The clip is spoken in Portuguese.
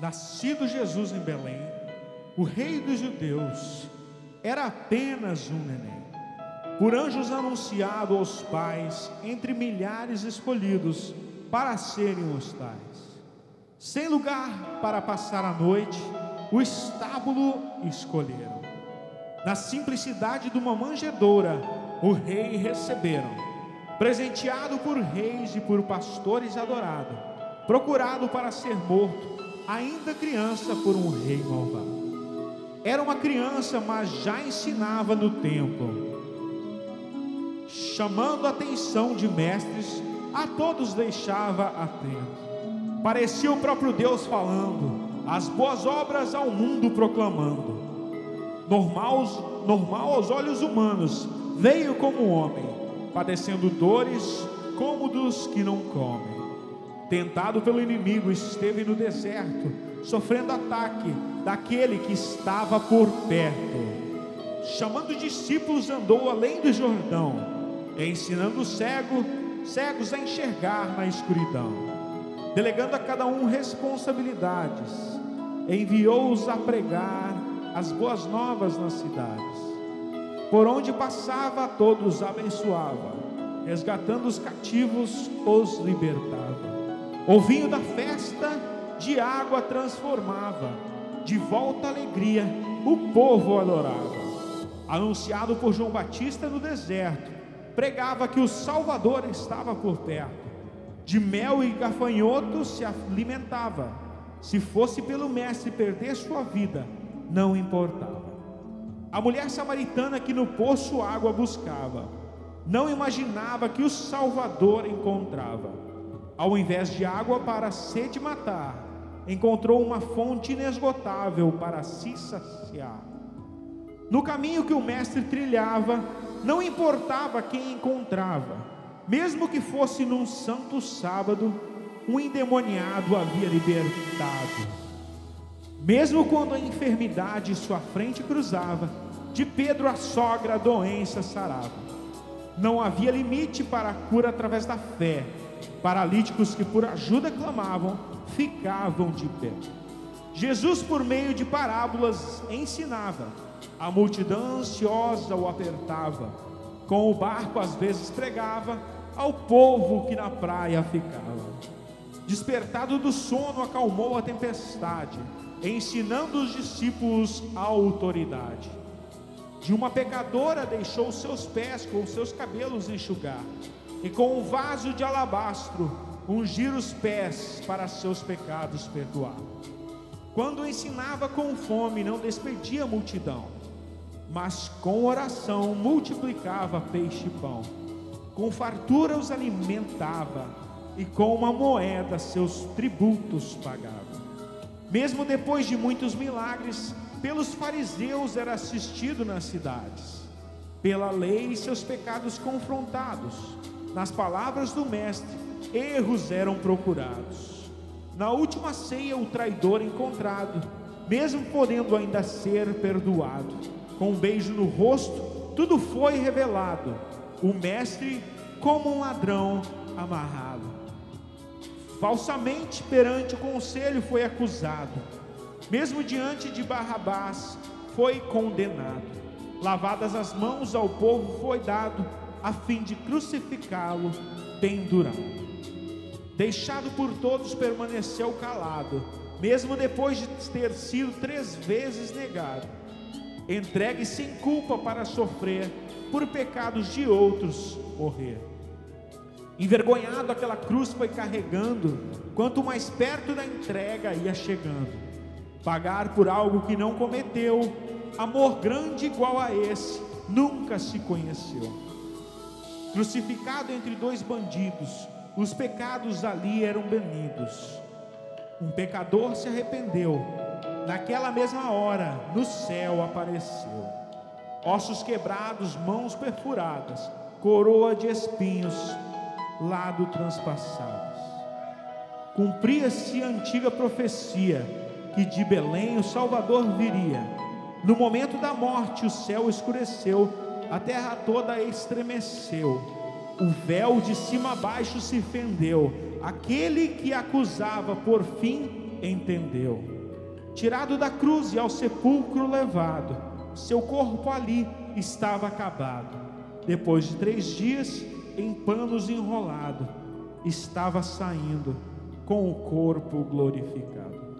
nascido Jesus em Belém, o rei dos judeus, era apenas um neném, por anjos anunciado aos pais, entre milhares escolhidos para serem os tais. Sem lugar para passar a noite, o estábulo escolheram. Na simplicidade de uma manjedoura, o rei receberam, presenteado por reis e por pastores adorado, procurado para ser morto, ainda criança, por um rei malvado. Era uma criança, mas já ensinava no templo, chamando a atenção de mestres, a todos deixava atento. Parecia o próprio Deus falando, as boas obras ao mundo proclamando. Normal aos olhos humanos, veio como homem, padecendo dores como dos que não comem. Tentado pelo inimigo, esteve no deserto, sofrendo ataque daquele que estava por perto. Chamando discípulos, andou além do Jordão, ensinando cegos a enxergar na escuridão. Delegando a cada um responsabilidades, enviou-os a pregar as boas novas nas cidades. Por onde passava, a todos abençoava, resgatando os cativos, os libertava. O vinho da festa de água transformava, de volta a alegria o povo adorava. Anunciado por João Batista no deserto, pregava que o Salvador estava por perto. De mel e gafanhotos se alimentava. Se fosse pelo mestre perder sua vida, não importava. A mulher samaritana que no poço água buscava, não imaginava que o Salvador encontrava. Ao invés de água para a sede matar, encontrou uma fonte inesgotável para se saciar. No caminho que o mestre trilhava, não importava quem encontrava, mesmo que fosse num santo sábado, um endemoniado havia libertado. Mesmo quando a enfermidade sua frente cruzava, de Pedro a sogra a doença sarava. Não havia limite para a cura através da fé. Paralíticos que por ajuda clamavam, ficavam de pé. Jesus, por meio de parábolas, ensinava. A multidão ansiosa o apertava. Com o barco às vezes pregava ao povo que na praia ficava. Despertado do sono, acalmou a tempestade, ensinando os discípulos a autoridade. De uma pecadora deixou seus pés com seus cabelos enxugar, e com um vaso de alabastro ungir os pés para seus pecados perdoar. Quando ensinava com fome, não despedia a multidão, mas com oração multiplicava peixe e pão. Com fartura os alimentava, e com uma moeda seus tributos pagava. Mesmo depois de muitos milagres, pelos fariseus era assistido nas cidades. Pela lei seus pecados confrontados, nas palavras do mestre, erros eram procurados. Na última ceia o traidor encontrado, mesmo podendo ainda ser perdoado. Com um beijo no rosto, tudo foi revelado. O mestre como um ladrão amarrado. Falsamente perante o conselho foi acusado. Mesmo diante de Barrabás foi condenado. Lavadas as mãos ao povo foi dado, a fim de crucificá-lo pendurado. Deixado por todos, permaneceu calado, mesmo depois de ter sido 3 vezes negado. Entregue sem culpa para sofrer, por pecados de outros morrer. Envergonhado aquela cruz foi carregando, quanto mais perto da entrega ia chegando. Pagar por algo que não cometeu, amor grande igual a esse nunca se conheceu. Crucificado entre 2 bandidos, os pecados ali eram banidos. Um pecador se arrependeu, naquela mesma hora no céu apareceu. Ossos quebrados, mãos perfuradas, coroa de espinhos, lado transpassados. Cumpria-se a antiga profecia, que de Belém o Salvador viria. No momento da morte o céu escureceu, a terra toda estremeceu. O véu de cima a baixo se fendeu. Aquele que acusava por fim entendeu. Tirado da cruz e ao sepulcro levado, seu corpo ali estava acabado. Depois de 3 dias, em panos enrolado, estava saindo com o corpo glorificado.